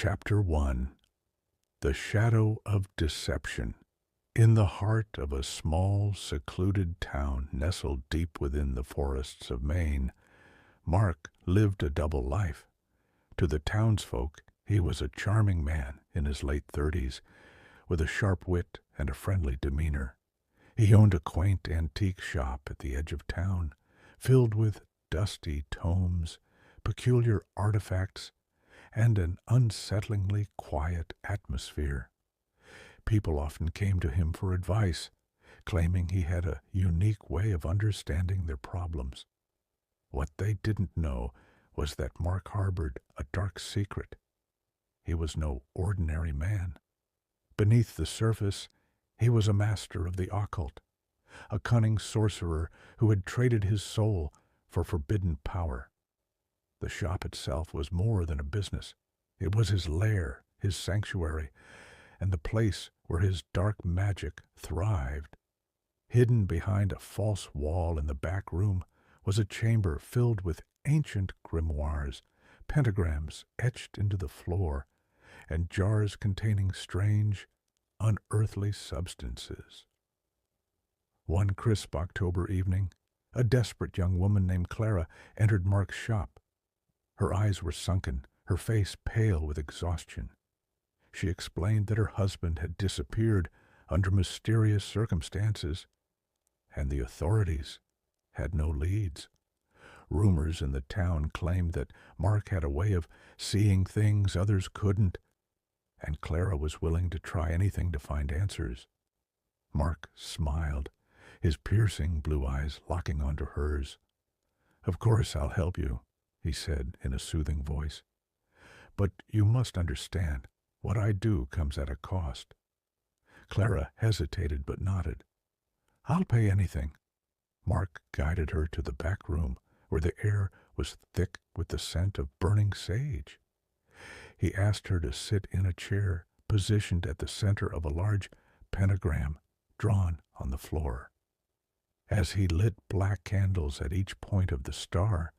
Chapter 1. The Shadow of Deception. In the heart of a small, secluded town nestled deep within the forests of Maine, Mark lived a double life. To the townsfolk, he was a charming man in his late 30s, with a sharp wit and a friendly demeanor. He owned a quaint antique shop at the edge of town, filled with dusty tomes, peculiar artifacts, and an unsettlingly quiet atmosphere. People often came to him for advice, claiming he had a unique way of understanding their problems. What they didn't know was that Mark harbored a dark secret. He was no ordinary man. Beneath the surface, he was a master of the occult, a cunning sorcerer who had traded his soul for forbidden power. The shop itself was more than a business. It was his lair, his sanctuary, and the place where his dark magic thrived. Hidden behind a false wall in the back room was a chamber filled with ancient grimoires, pentagrams etched into the floor, and jars containing strange, unearthly substances. One crisp October evening, a desperate young woman named Clara entered Mark's shop. Her eyes were sunken, her face pale with exhaustion. She explained that her husband had disappeared under mysterious circumstances, and the authorities had no leads. Rumors in the town claimed that Mark had a way of seeing things others couldn't, and Clara was willing to try anything to find answers. Mark smiled, his piercing blue eyes locking onto hers. "Of course I'll help you," he said in a soothing voice. "But you must understand, what I do comes at a cost." Clara hesitated but nodded. "I'll pay anything." Mark guided her to the back room, where the air was thick with the scent of burning sage. He asked her to sit in a chair positioned at the center of a large pentagram drawn on the floor. As he lit black candles at each point of the star,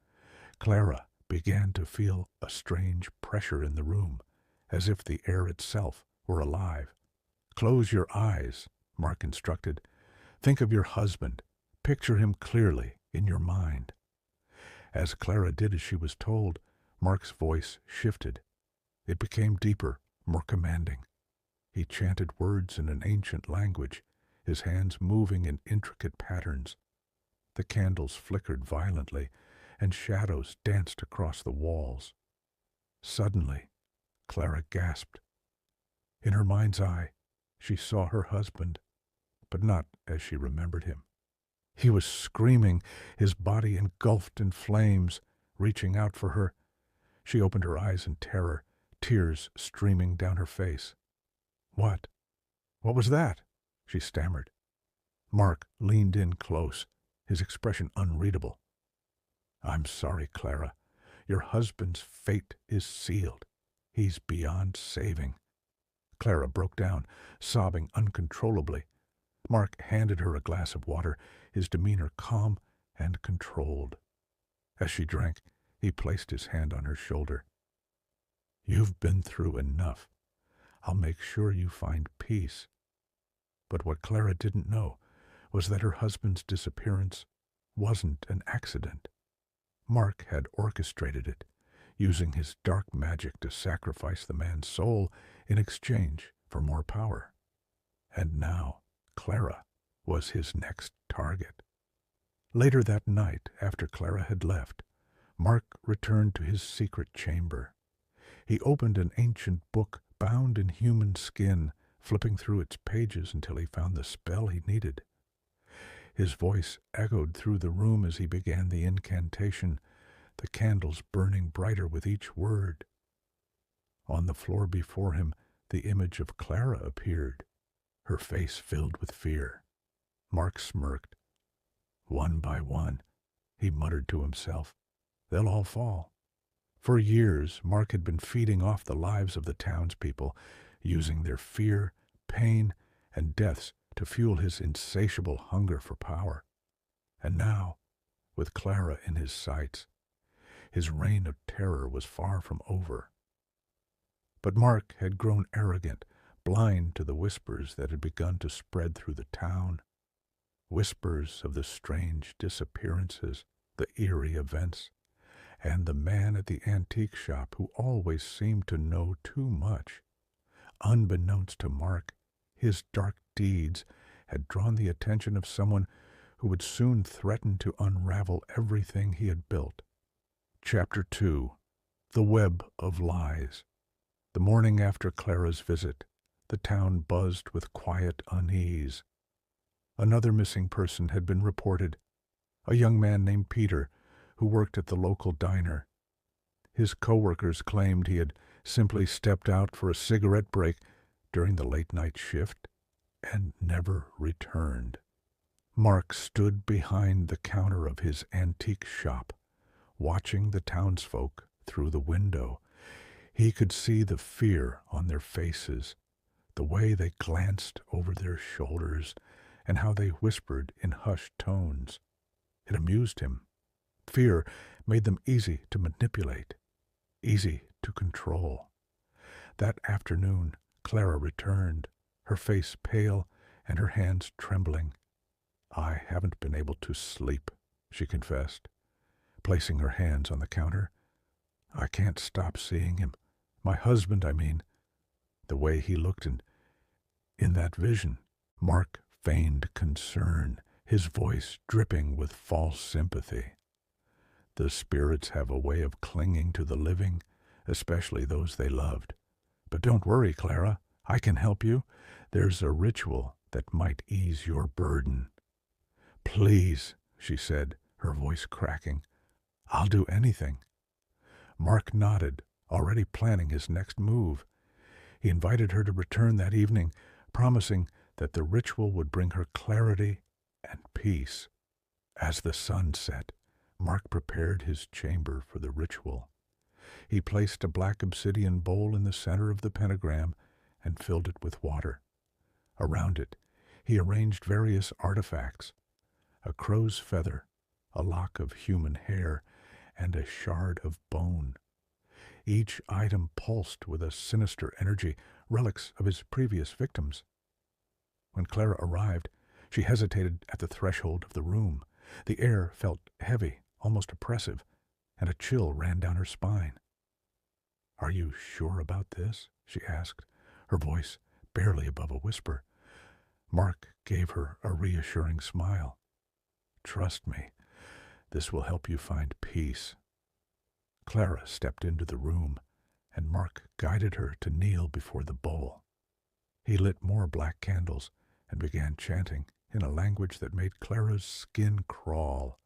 Clara began to feel a strange pressure in the room, as if the air itself were alive. "Close your eyes," Mark instructed. "Think of your husband. Picture him clearly in your mind." As Clara did as she was told, Mark's voice shifted. It became deeper, more commanding. He chanted words in an ancient language, his hands moving in intricate patterns. The candles flickered violently, and shadows danced across the walls. Suddenly, Clara gasped. In her mind's eye, she saw her husband, but not as she remembered him. He was screaming, his body engulfed in flames, reaching out for her. She opened her eyes in terror, tears streaming down her face. What was that?" she stammered. Mark leaned in close, his expression unreadable. "I'm sorry, Clara. Your husband's fate is sealed. He's beyond saving." Clara broke down, sobbing uncontrollably. Mark handed her a glass of water, his demeanor calm and controlled. As she drank, he placed his hand on her shoulder. "You've been through enough. I'll make sure you find peace." But what Clara didn't know was that her husband's disappearance wasn't an accident. Mark had orchestrated it, using his dark magic to sacrifice the man's soul in exchange for more power. And now Clara was his next target. Later that night, after Clara had left, Mark returned to his secret chamber. He opened an ancient book bound in human skin, flipping through its pages until he found the spell he needed. His voice echoed through the room as he began the incantation, the candles burning brighter with each word. On the floor before him, the image of Clara appeared, her face filled with fear. Mark smirked. "One by one," he muttered to himself, "they'll all fall." For years, Mark had been feeding off the lives of the townspeople, using their fear, pain, and deaths to fuel his insatiable hunger for power. And now, with Clara in his sights, his reign of terror was far from over. But Mark had grown arrogant, blind to the whispers that had begun to spread through the town. Whispers of the strange disappearances, the eerie events, and the man at the antique shop who always seemed to know too much. Unbeknownst to Mark, his dark deeds had drawn the attention of someone who would soon threaten to unravel everything he had built. Chapter 2. The Web of Lies. The morning after Clara's visit, the town buzzed with quiet unease. Another missing person had been reported, a young man named Peter, who worked at the local diner. His co-workers claimed he had simply stepped out for a cigarette break during the late-night shift and never returned. Mark stood behind the counter of his antique shop, watching the townsfolk through the window. He could see the fear on their faces, the way they glanced over their shoulders, and how they whispered in hushed tones. It amused him. Fear made them easy to manipulate, easy to control. That afternoon, Clara returned, her face pale and her hands trembling. "I haven't been able to sleep," she confessed, placing her hands on the counter. "I can't stop seeing him. My husband, I mean. The way he looked in that vision." Mark feigned concern, his voice dripping with false sympathy. "The spirits have a way of clinging to the living, especially those they loved. But don't worry, Clara. I can help you. There's a ritual that might ease your burden." "Please," she said, her voice cracking. "I'll do anything." Mark nodded, already planning his next move. He invited her to return that evening, promising that the ritual would bring her clarity and peace. As the sun set, Mark prepared his chamber for the ritual. He placed a black obsidian bowl in the center of the pentagram and filled it with water. Around it, he arranged various artifacts: a crow's feather, a lock of human hair, and a shard of bone. Each item pulsed with a sinister energy, relics of his previous victims. When Clara arrived, she hesitated at the threshold of the room. The air felt heavy, almost oppressive, and a chill ran down her spine. "Are you sure about this?" she asked, her voice barely above a whisper. Mark gave her a reassuring smile. "Trust me, this will help you find peace." Clara stepped into the room, and Mark guided her to kneel before the bowl. He lit more black candles and began chanting in a language that made Clara's skin crawl.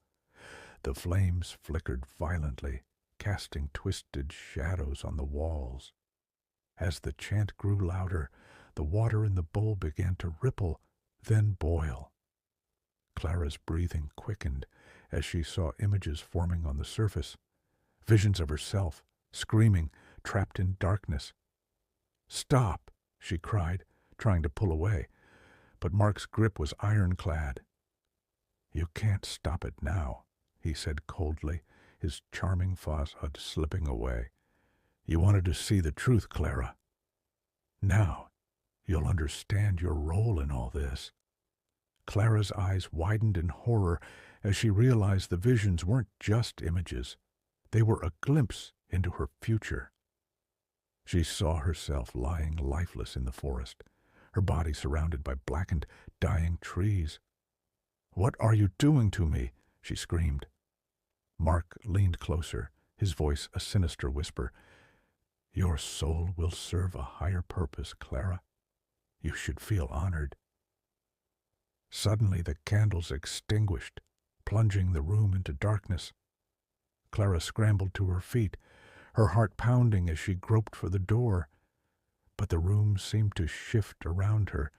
The flames flickered violently, casting twisted shadows on the walls. As the chant grew louder, the water in the bowl began to ripple, then boil. Clara's breathing quickened as she saw images forming on the surface, visions of herself, screaming, trapped in darkness. "Stop!" she cried, trying to pull away, but Mark's grip was ironclad. "You can't stop it now," he said coldly, his charming facade slipping away. "You wanted to see the truth, Clara. Now you'll understand your role in all this." Clara's eyes widened in horror as she realized the visions weren't just images. They were a glimpse into her future. She saw herself lying lifeless in the forest, her body surrounded by blackened, dying trees. "What are you doing to me?" she screamed. Mark leaned closer, his voice a sinister whisper. "Your soul will serve a higher purpose, Clara. You should feel honored." Suddenly the candles extinguished, plunging the room into darkness. Clara scrambled to her feet, her heart pounding as she groped for the door. But the room seemed to shift around her,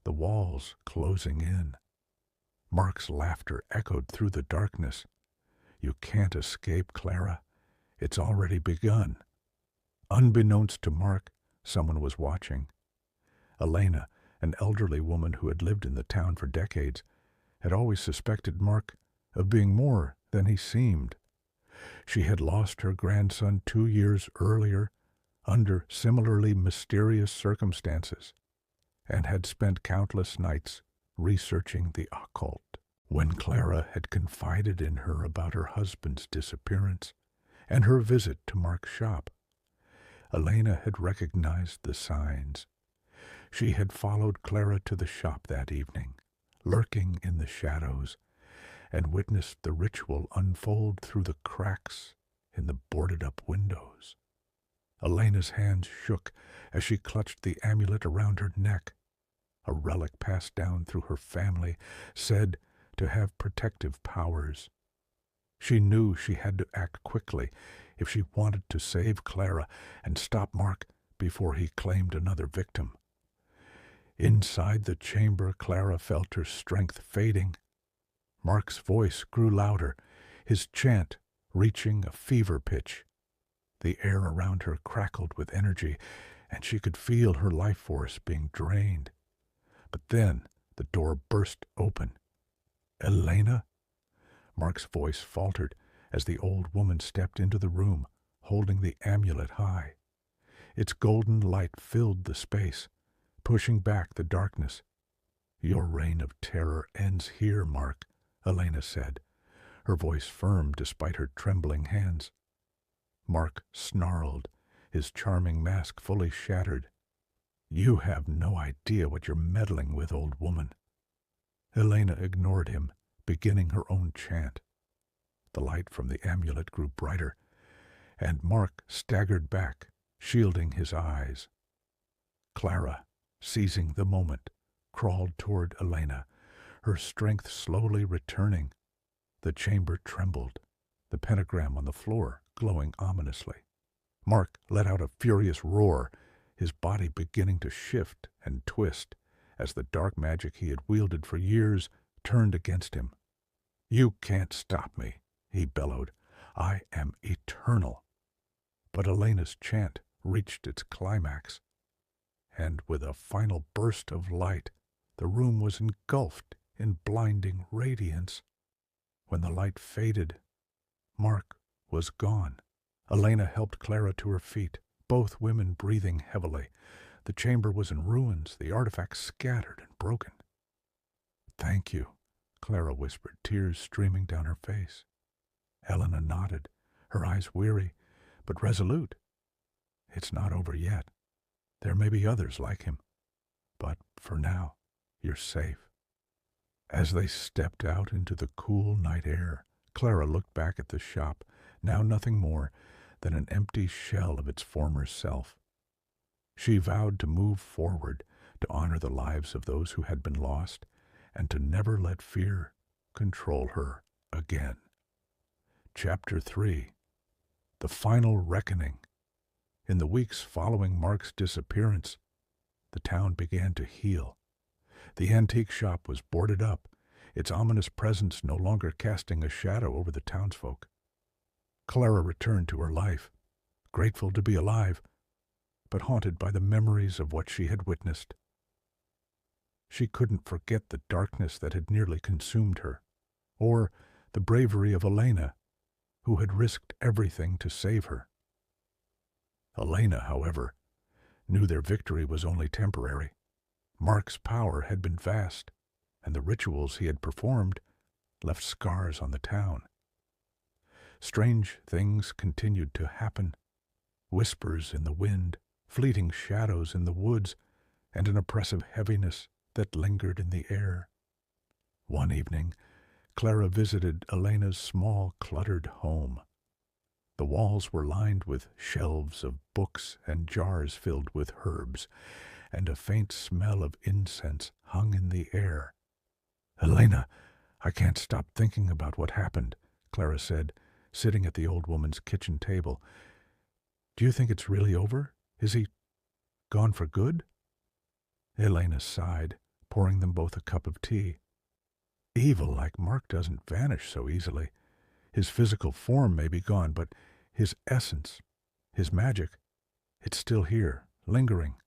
the walls closing in. Mark's laughter echoed through the darkness. "You can't escape, Clara. It's already begun." Unbeknownst to Mark, someone was watching. Elena, an elderly woman who had lived in the town for decades, had always suspected Mark of being more than he seemed. She had lost her grandson 2 years earlier, under similarly mysterious circumstances, and had spent countless nights researching the occult. When Clara had confided in her about her husband's disappearance and her visit to Mark's shop, Elena had recognized the signs. She had followed Clara to the shop that evening, lurking in the shadows, and witnessed the ritual unfold through the cracks in the boarded-up windows. Elena's hands shook as she clutched the amulet around her neck, a relic passed down through her family, said to have protective powers. She knew she had to act quickly if she wanted to save Clara and stop Mark before he claimed another victim. Inside the chamber, Clara felt her strength fading. Mark's voice grew louder, his chant reaching a fever pitch. The air around her crackled with energy, and she could feel her life force being drained. But then the door burst open. "Elena?" Mark's voice faltered as the old woman stepped into the room, holding the amulet high. Its golden light filled the space, pushing back the darkness. "Your reign of terror ends here, Mark," Elena said, her voice firm despite her trembling hands. Mark snarled, his charming mask fully shattered. "You have no idea what you're meddling with, old woman." Elena ignored him, beginning her own chant. The light from the amulet grew brighter, and Mark staggered back, shielding his eyes. Clara, seizing the moment, crawled toward Elena, her strength slowly returning. The chamber trembled, the pentagram on the floor glowing ominously. Mark let out a furious roar, his body beginning to shift and twist as the dark magic he had wielded for years turned against him. "You can't stop me," he bellowed. "I am eternal." But Elena's chant reached its climax, and with a final burst of light, the room was engulfed in blinding radiance. When the light faded, Mark was gone. Elena helped Clara to her feet, both women breathing heavily. The chamber was in ruins, the artifacts scattered and broken. "Thank you," Clara whispered, tears streaming down her face. Elena nodded, her eyes weary, but resolute. "It's not over yet. There may be others like him. But for now, you're safe." As they stepped out into the cool night air, Clara looked back at the shop, now nothing more than an empty shell of its former self. She vowed to move forward, to honor the lives of those who had been lost, and to never let fear control her again. Chapter 3. The Final Reckoning. In the weeks following Mark's disappearance, the town began to heal. The antique shop was boarded up, its ominous presence no longer casting a shadow over the townsfolk. Clara returned to her life, grateful to be alive, but haunted by the memories of what she had witnessed. She couldn't forget the darkness that had nearly consumed her, or the bravery of Elena, who had risked everything to save her. Elena, however, knew their victory was only temporary. Mark's power had been vast, and the rituals he had performed left scars on the town. Strange things continued to happen. Whispers in the wind, fleeting shadows in the woods, and an oppressive heaviness that lingered in the air. One evening, Clara visited Elena's small, cluttered home. The walls were lined with shelves of books and jars filled with herbs, and a faint smell of incense hung in the air. "Elena, I can't stop thinking about what happened," Clara said, sitting at the old woman's kitchen table. "Do you think it's really over? Is he gone for good?" Elena sighed, pouring them both a cup of tea. "Evil like Mark doesn't vanish so easily. His physical form may be gone, but his essence, his magic, it's still here, lingering.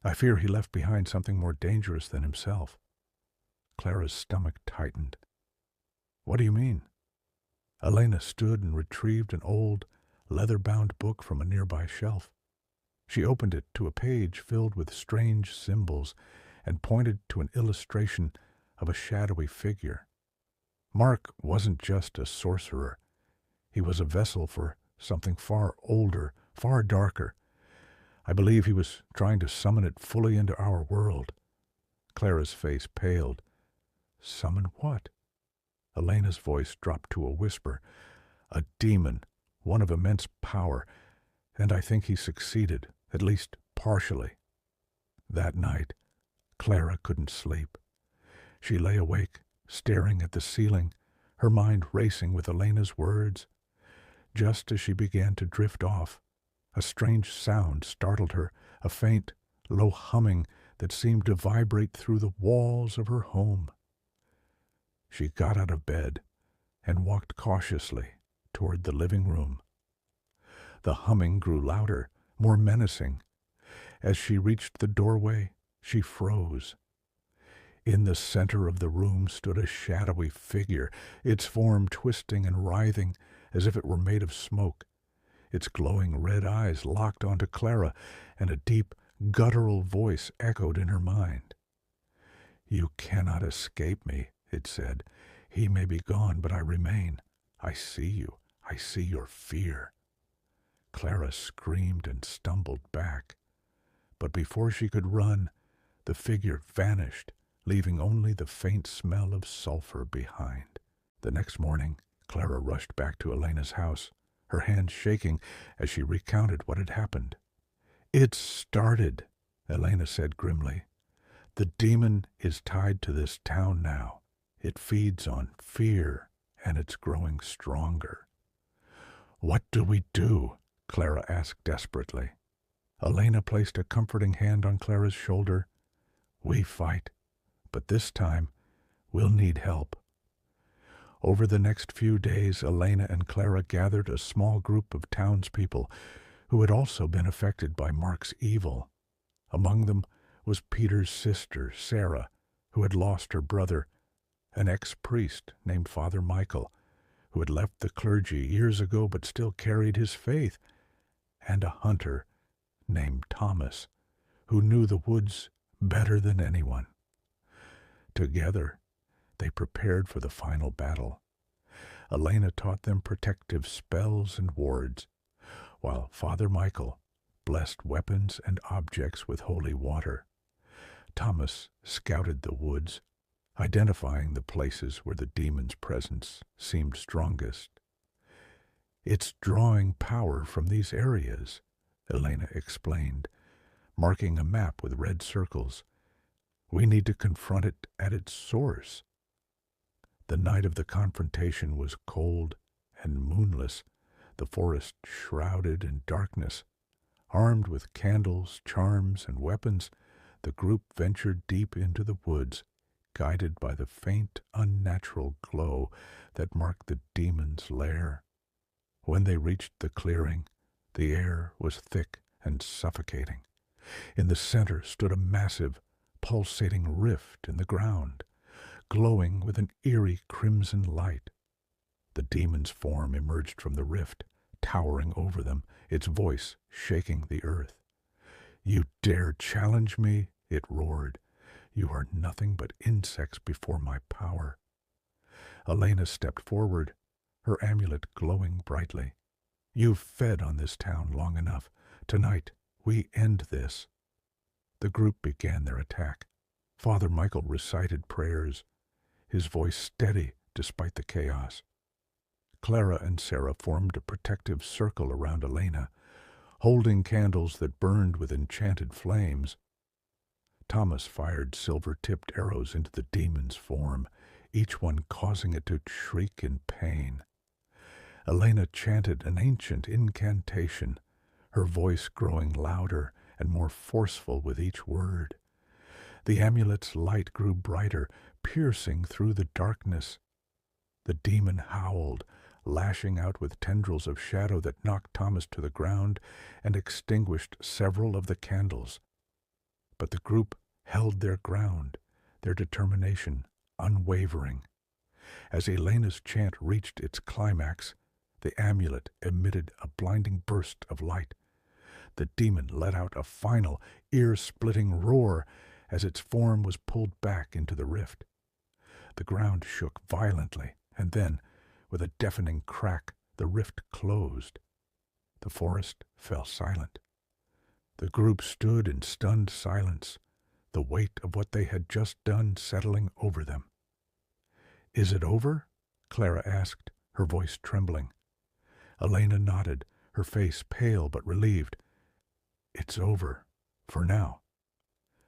I fear he left behind something more dangerous than himself." Clara's stomach tightened. "What do you mean?" Elena stood and retrieved an old, leather-bound book from a nearby shelf. She opened it to a page filled with strange symbols and pointed to an illustration of a shadowy figure. Mark wasn't just a sorcerer. He was a vessel for something far older, far darker. I believe he was trying to summon it fully into our world. Clara's face paled. Summon what? Elena's voice dropped to a whisper. A demon, one of immense power, and I think he succeeded, at least partially. That night, Clara couldn't sleep. She lay awake, staring at the ceiling, her mind racing with Elena's words. Just as she began to drift off, a strange sound startled her, a faint, low humming that seemed to vibrate through the walls of her home. She got out of bed and walked cautiously toward the living room. The humming grew louder, more menacing. As she reached the doorway, she froze. In the center of the room stood a shadowy figure, its form twisting and writhing as if it were made of smoke. Its glowing red eyes locked onto Clara, and a deep, guttural voice echoed in her mind. "You cannot escape me," it said. "He may be gone, but I remain. I see you. I see your fear." Clara screamed and stumbled back. But before she could run, the figure vanished, leaving only the faint smell of sulfur behind. The next morning, Clara rushed back to Elena's house, her hands shaking as she recounted what had happened. "It started," Elena said grimly. "The demon is tied to this town now. It feeds on fear, and it's growing stronger." "What do we do?" Clara asked desperately. Elena placed a comforting hand on Clara's shoulder. "We fight, but this time we'll need help." Over the next few days, Elena and Clara gathered a small group of townspeople who had also been affected by Mark's evil. Among them was Peter's sister, Sarah, who had lost her brother, an ex-priest named Father Michael, who had left the clergy years ago but still carried his faith, and a hunter named Thomas, who knew the woods better than anyone. Together, they prepared for the final battle. Elena taught them protective spells and wards, while Father Michael blessed weapons and objects with holy water. Thomas scouted the woods, identifying the places where the demon's presence seemed strongest. "It's drawing power from these areas," Elena explained, marking a map with red circles. "We need to confront it at its source." The night of the confrontation was cold and moonless, the forest shrouded in darkness. Armed with candles, charms, and weapons, the group ventured deep into the woods, guided by the faint, unnatural glow that marked the demon's lair. When they reached the clearing, the air was thick and suffocating. In the center stood a massive, pulsating rift in the ground, glowing with an eerie crimson light. The demon's form emerged from the rift, towering over them, its voice shaking the earth. "You dare challenge me?" it roared. "You are nothing but insects before my power." Elena stepped forward, her amulet glowing brightly. "You've fed on this town long enough. Tonight, we end this." The group began their attack. Father Michael recited prayers, his voice steady despite the chaos. Clara and Sarah formed a protective circle around Elena, holding candles that burned with enchanted flames. Thomas fired silver-tipped arrows into the demon's form, each one causing it to shriek in pain. Elena chanted an ancient incantation, her voice growing louder and more forceful with each word. The amulet's light grew brighter, piercing through the darkness. The demon howled, lashing out with tendrils of shadow that knocked Thomas to the ground and extinguished several of the candles. But the group held their ground, their determination unwavering. As Elena's chant reached its climax, the amulet emitted a blinding burst of light. The demon let out a final, ear-splitting roar as its form was pulled back into the rift. The ground shook violently, and then, with a deafening crack, the rift closed. The forest fell silent. The group stood in stunned silence, the weight of what they had just done settling over them. "Is it over?" Clara asked, her voice trembling. Elena nodded, her face pale but relieved. "It's over, for now."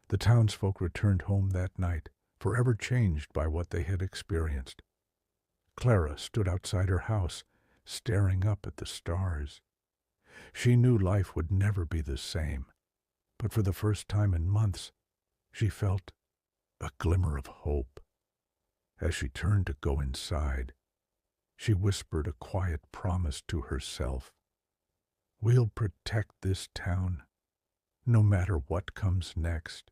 The townsfolk returned home that night, forever changed by what they had experienced. Clara stood outside her house, staring up at the stars. She knew life would never be the same, but for the first time in months, she felt a glimmer of hope. As she turned to go inside, she whispered a quiet promise to herself. "We'll protect this town, no matter what comes next."